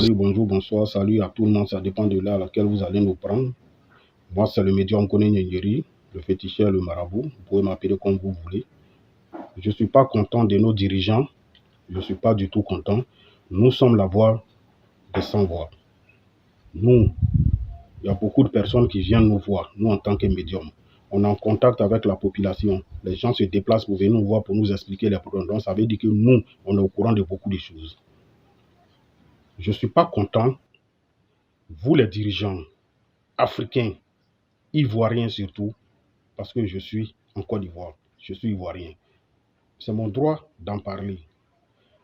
salut, bonjour, bonsoir, salut à tout le monde, ça dépend de l'heure à laquelle vous allez nous prendre. Moi, c'est le médium Kone Nyeri, le féticheur, le marabout, vous pouvez m'appeler comme vous voulez. Je ne suis pas content de nos dirigeants, je ne suis pas du tout content. Nous sommes la voix des sans-voix. Nous, il y a beaucoup de personnes qui viennent nous voir, nous en tant que médium. On est en contact avec la population. Les gens se déplacent pour venir nous voir, pour nous expliquer les problèmes. Donc, ça veut dire que nous, on est au courant de beaucoup de choses. Je ne suis pas content. Vous, les dirigeants africains, ivoiriens surtout, parce que je suis en Côte d'Ivoire, je suis ivoirien. C'est mon droit d'en parler.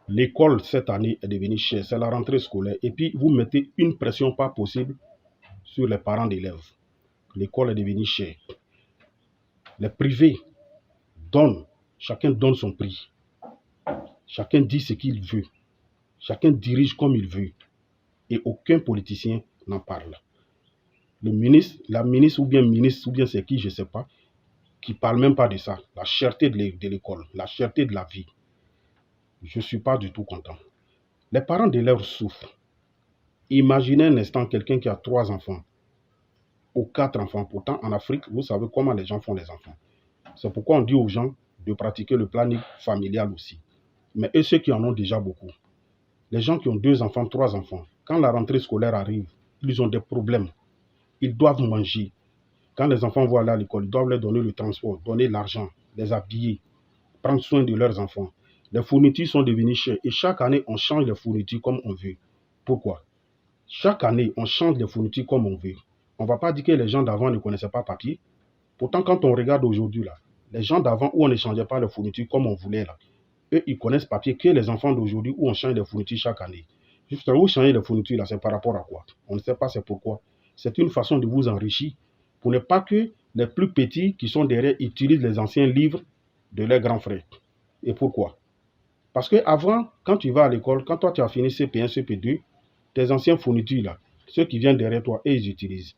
L'école, cette année, est devenue chère. C'est la rentrée scolaire. Et puis, vous mettez une pression pas possible sur les parents d'élèves. L'école est devenue chère. Les privés donnent, chacun donne son prix. Chacun dit ce qu'il veut. Chacun dirige comme il veut. Et aucun politicien n'en parle. Le ministre, la ministre ou bien c'est qui, je ne sais pas, qui ne parle même pas de ça. La cherté de l'école, la cherté de la vie. Je ne suis pas du tout content. Les parents d'élèves souffrent. Imaginez un instant quelqu'un qui a 3 enfants ou 4 enfants. Pourtant, en Afrique, vous savez comment les gens font les enfants. C'est pourquoi on dit aux gens de pratiquer le planning familial aussi. Mais eux, ceux qui en ont déjà beaucoup, les gens qui ont 2 enfants, 3 enfants, quand la rentrée scolaire arrive, ils ont des problèmes. Ils doivent manger. Quand les enfants vont aller à l'école, ils doivent leur donner le transport, donner l'argent, les habiller, prendre soin de leurs enfants. Les fournitures sont devenues chères et chaque année, on change les fournitures comme on veut. Pourquoi? Chaque année, on change les fournitures comme on veut. On ne va pas dire que les gens d'avant ne connaissaient pas papier. Pourtant, quand on regarde aujourd'hui, là, les gens d'avant où on ne changeait pas les fournitures comme on voulait, là, eux, ils connaissent papier que les enfants d'aujourd'hui où on change les fournitures chaque année. Juste où changer les fournitures, là, c'est par rapport à quoi? On ne sait pas c'est pourquoi. C'est une façon de vous enrichir pour ne pas que les plus petits qui sont derrière utilisent les anciens livres de leurs grands frères. Et pourquoi? Parce qu'avant, quand tu vas à l'école, quand toi tu as fini CP1, CP2, tes anciens fournitures, là, ceux qui viennent derrière toi, et ils utilisent.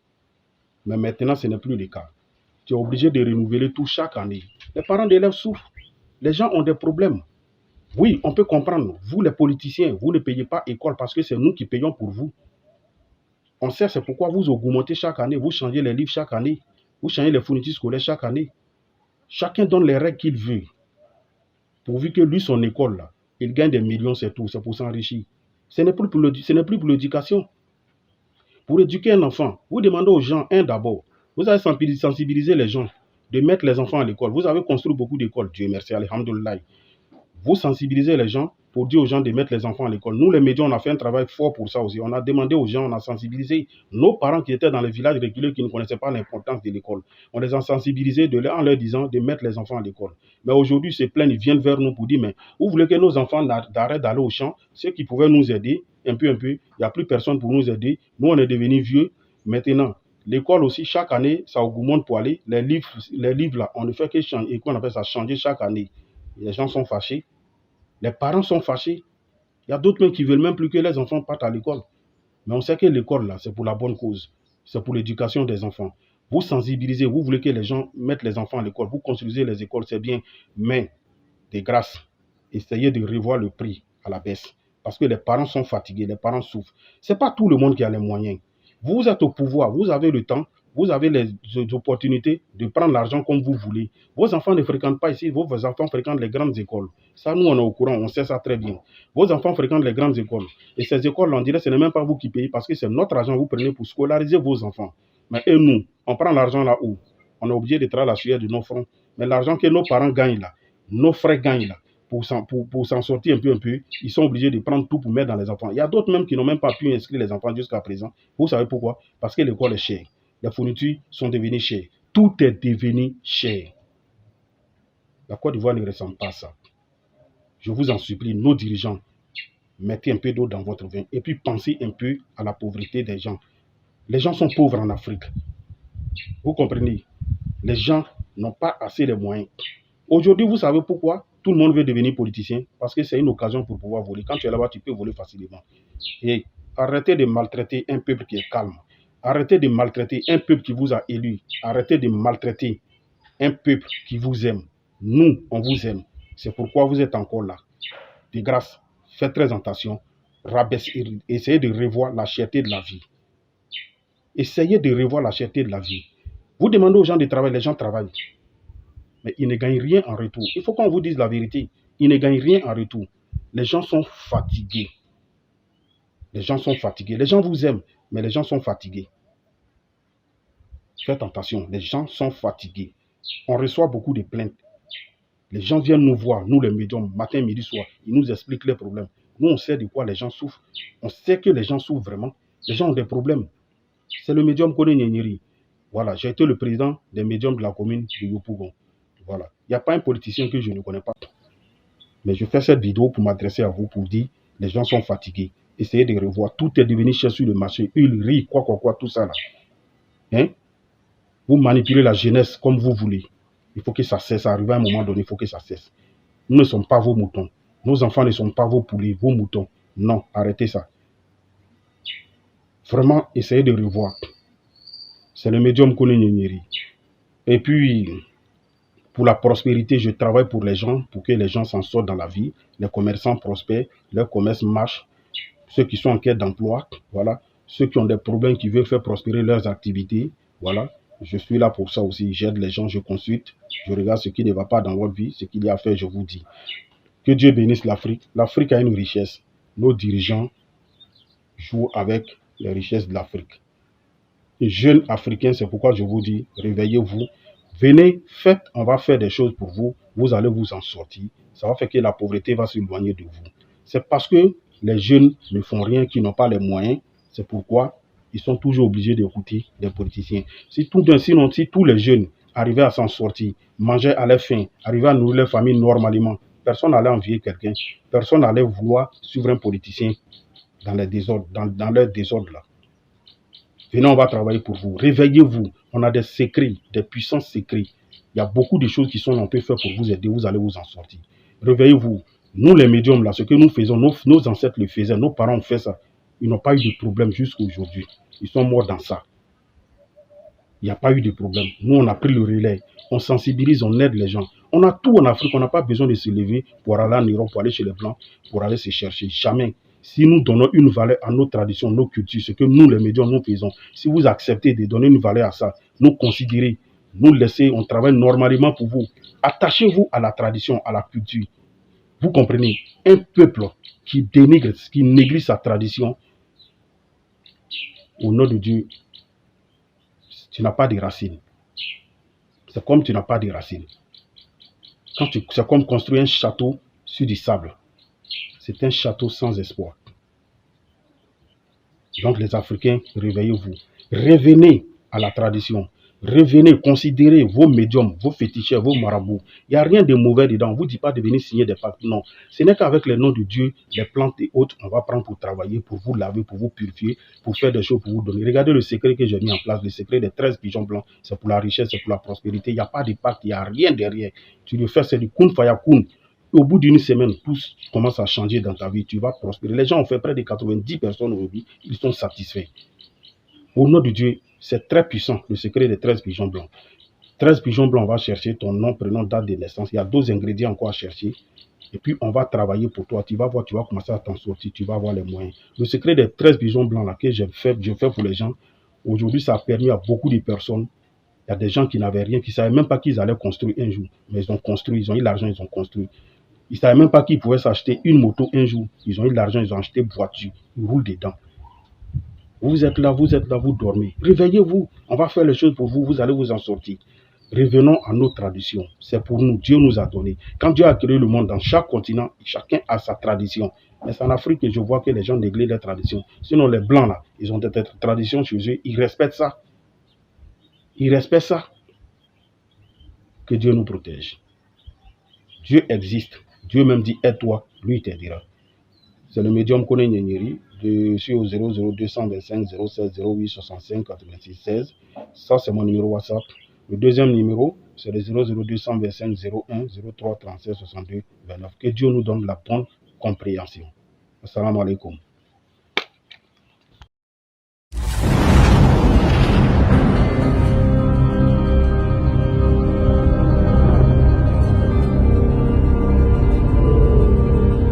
Mais maintenant, ce n'est plus le cas. Tu es obligé de renouveler tout chaque année. Les parents d'élèves souffrent. Les gens ont des problèmes. Oui, on peut comprendre. Vous, les politiciens, vous ne payez pas école parce que c'est nous qui payons pour vous. On sait c'est pourquoi vous augmentez chaque année, vous changez les livres chaque année, vous changez les fournitures scolaires chaque année. Chacun donne les règles qu'il veut. Pourvu que lui, son école, là, il gagne des millions, c'est tout, c'est pour s'enrichir. Ce n'est plus pour l'éducation. Pour éduquer un enfant, vous demandez aux gens, d'abord, vous avez sensibilisé les gens de mettre les enfants à l'école. Vous avez construit beaucoup d'écoles, Dieu merci, alhamdoulilah. Vous sensibilisez les gens pour dire aux gens de mettre les enfants à l'école. Nous, les médias, on a fait un travail fort pour ça aussi. On a demandé aux gens, on a sensibilisé nos parents qui étaient dans les villages reculés, qui ne connaissaient pas l'importance de l'école. On les a sensibilisés en leur disant de mettre les enfants à l'école. Mais aujourd'hui, ces plaintes, ils viennent vers nous pour dire, mais vous voulez que nos enfants arrêtent d'aller au champ, ceux qui pouvaient nous aider, un peu, il n'y a plus personne pour nous aider. Nous, on est devenus vieux. Maintenant, l'école aussi, chaque année, ça augmente pour aller. Les livres là, on ne fait que changer, et qu'on appelle ça changer chaque année. Les gens sont fâchés. Les parents sont fâchés. Il y a d'autres même qui ne veulent même plus que les enfants partent à l'école. Mais on sait que l'école, là, c'est pour la bonne cause. C'est pour l'éducation des enfants. Vous sensibilisez, vous voulez que les gens mettent les enfants à l'école. Vous construisez les écoles, c'est bien. Mais, de grâce, essayez de revoir le prix à la baisse. Parce que les parents sont fatigués, les parents souffrent. Ce n'est pas tout le monde qui a les moyens. Vous êtes au pouvoir, vous avez le temps, vous avez les opportunités de prendre l'argent comme vous voulez. Vos enfants ne fréquentent pas ici, vos enfants fréquentent les grandes écoles. Ça, nous, on est au courant, on sait ça très bien. Vos enfants fréquentent les grandes écoles. Et ces écoles, on dirait que ce n'est même pas vous qui payez parce que c'est notre argent que vous prenez pour scolariser vos enfants. Mais et nous, on prend l'argent là où? On est obligé de travailler la sueur de nos fronts. Mais l'argent que nos parents gagnent là, nos frères gagnent là, pour s'en sortir un peu, ils sont obligés de prendre tout pour mettre dans les enfants. Il y a d'autres même qui n'ont même pas pu inscrire les enfants jusqu'à présent. Vous savez pourquoi? Parce que l'école est chère. Les fournitures sont devenues chères. Tout est devenu cher. La Côte d'Ivoire ne ressemble pas à ça. Je vous en supplie, nos dirigeants, mettez un peu d'eau dans votre vin et puis pensez un peu à la pauvreté des gens. Les gens sont pauvres en Afrique. Vous comprenez? Les gens n'ont pas assez de moyens. Aujourd'hui, vous savez pourquoi tout le monde veut devenir politicien? Parce que c'est une occasion pour pouvoir voler. Quand tu es là-bas, tu peux voler facilement. Et arrêtez de maltraiter un peuple qui est calme. Arrêtez de maltraiter un peuple qui vous a élu. Arrêtez de maltraiter un peuple qui vous aime. Nous, on vous aime. C'est pourquoi vous êtes encore là. De grâce, faites très attention. essayez de revoir la cherté de la vie. Essayez de revoir la cherté de la vie. Vous demandez aux gens de travailler, les gens travaillent. Mais ils ne gagnent rien en retour. Il faut qu'on vous dise la vérité. Ils ne gagnent rien en retour. Les gens sont fatigués. Les gens sont fatigués. Les gens vous aiment, mais les gens sont fatigués. Faites attention, les gens sont fatigués. On reçoit beaucoup de plaintes. Les gens viennent nous voir, nous les médiums, matin, midi, soir. Ils nous expliquent les problèmes. Nous, on sait de quoi les gens souffrent. On sait que les gens souffrent vraiment. Les gens ont des problèmes. C'est le médium Kone Nyenyeri. Voilà, j'ai été le président des médiums de la commune de Yopougon. Voilà. Il n'y a pas un politicien que je ne connais pas. Mais je fais cette vidéo pour m'adresser à vous, pour dire, les gens sont fatigués. Essayez de revoir. Tout est devenu cher sur le marché. Huile, riz, quoi, tout ça là. Hein? Vous manipulez la jeunesse comme vous voulez. Il faut que ça cesse. Arrivé à un moment donné, il faut que ça cesse. Nous ne sommes pas vos moutons. Nos enfants ne sont pas vos poulets, vos moutons. Non, arrêtez ça. Vraiment, essayez de revoir. C'est le médium Kone Nyenyeri. Et puis, pour la prospérité, je travaille pour les gens, pour que les gens s'en sortent dans la vie. Les commerçants prospèrent, leur commerce marche. Ceux qui sont en quête d'emploi, voilà. Ceux qui ont des problèmes, qui veulent faire prospérer leurs activités, voilà. Je suis là pour ça aussi. J'aide les gens, je consulte, je regarde ce qui ne va pas dans votre vie, ce qu'il y a à faire, je vous dis. Que Dieu bénisse l'Afrique. L'Afrique a une richesse. Nos dirigeants jouent avec les richesses de l'Afrique. Jeunes Africains, c'est pourquoi je vous dis, réveillez-vous. Venez, faites, on va faire des choses pour vous. Vous allez vous en sortir. Ça va faire que la pauvreté va s'éloigner de vous. C'est parce que les jeunes ne font rien, qui n'ont pas les moyens. C'est pourquoi ils sont toujours obligés d'écouter des politiciens. Sinon, si tous les jeunes arrivaient à s'en sortir, mangeaient à leur faim, arrivaient à nourrir leur famille normalement, personne n'allait envier quelqu'un. Personne n'allait vouloir suivre un politicien dans les désordres, dans leur désordre là. Venez, on va travailler pour vous. Réveillez-vous. On a des secrets, des puissants secrets. Il y a beaucoup de choses qui sont on peut faire pour vous aider. Vous allez vous en sortir. Réveillez-vous. Nous, les médiums, là, ce que nous faisons, nos ancêtres le faisaient, nos parents ont fait ça. Ils n'ont pas eu de problème jusqu'à aujourd'hui. Ils sont morts dans ça. Il n'y a pas eu de problème. Nous, on a pris le relais. On sensibilise, on aide les gens. On a tout en Afrique. On n'a pas besoin de se lever pour aller en Europe, pour aller chez les Blancs, pour aller se chercher. Jamais. Si nous donnons une valeur à nos traditions, nos cultures, ce que nous, les médiums, nous faisons, si vous acceptez de donner une valeur à ça, nous considérer, nous laisser, on travaille normalement pour vous. Attachez-vous à la tradition, à la culture. Vous comprenez? Un peuple qui dénigre, qui néglige sa tradition, au nom de Dieu, tu n'as pas de racines. C'est comme tu n'as pas de racines. C'est comme construire un château sur du sable. C'est un château sans espoir. Donc les Africains, réveillez-vous. Revenez à la tradition. Revenez, considérez vos médiums, vos féticheurs, vos marabouts. Il n'y a rien de mauvais dedans. On ne vous dit pas de venir signer des pactes. Non. Ce n'est qu'avec les noms de Dieu, les plantes et autres, on va prendre pour travailler, pour vous laver, pour vous purifier, pour faire des choses, pour vous donner. Regardez le secret que j'ai mis en place, le secret des 13 pigeons blancs. C'est pour la richesse, c'est pour la prospérité. Il n'y a pas de pacte, il n'y a rien derrière. Tu le fais, c'est du kun faya kun. Au bout d'une semaine, tout commence à changer dans ta vie. Tu vas prospérer. Les gens ont fait près de 90 personnes aujourd'hui. Ils sont satisfaits. Au nom de Dieu, c'est très puissant, le secret des 13 pigeons blancs. 13 pigeons blancs, on va chercher ton nom, prénom, date de naissance. Il y a 2 ingrédients encore à chercher. Et puis, on va travailler pour toi. Tu vas voir, tu vas commencer à t'en sortir. Tu vas avoir les moyens. Le secret des 13 pigeons blancs là, que je fais pour les gens, aujourd'hui, ça a permis à beaucoup de personnes. Il y a des gens qui n'avaient rien, qui ne savaient même pas qu'ils allaient construire un jour. Mais ils ont construit, ils ont eu l'argent, ils ont construit. Ils ne savaient même pas qu'ils pouvaient s'acheter une moto un jour. Ils ont eu l'argent, ils ont acheté une voiture. Ils roulent dedans. Vous êtes là, vous dormez. Réveillez-vous. On va faire les choses pour vous, vous allez vous en sortir. Revenons à nos traditions. C'est pour nous. Dieu nous a donné. Quand Dieu a créé le monde dans chaque continent, chacun a sa tradition. Mais c'est en Afrique que je vois que les gens négligent leurs traditions. Sinon, les Blancs, là, ils ont des traditions chez eux. Ils respectent ça. Ils respectent ça. Que Dieu nous protège. Dieu existe. Dieu même dit, aide-toi. Lui, il t'aidera. C'est le médium Kone Nyenyeri. Je suis au 00225 016 08 65 86 16. Ça, c'est mon numéro WhatsApp. Le deuxième numéro, c'est le 00225 01 03 37 62 29. Que Dieu nous donne la bonne compréhension. Assalamu alaikum.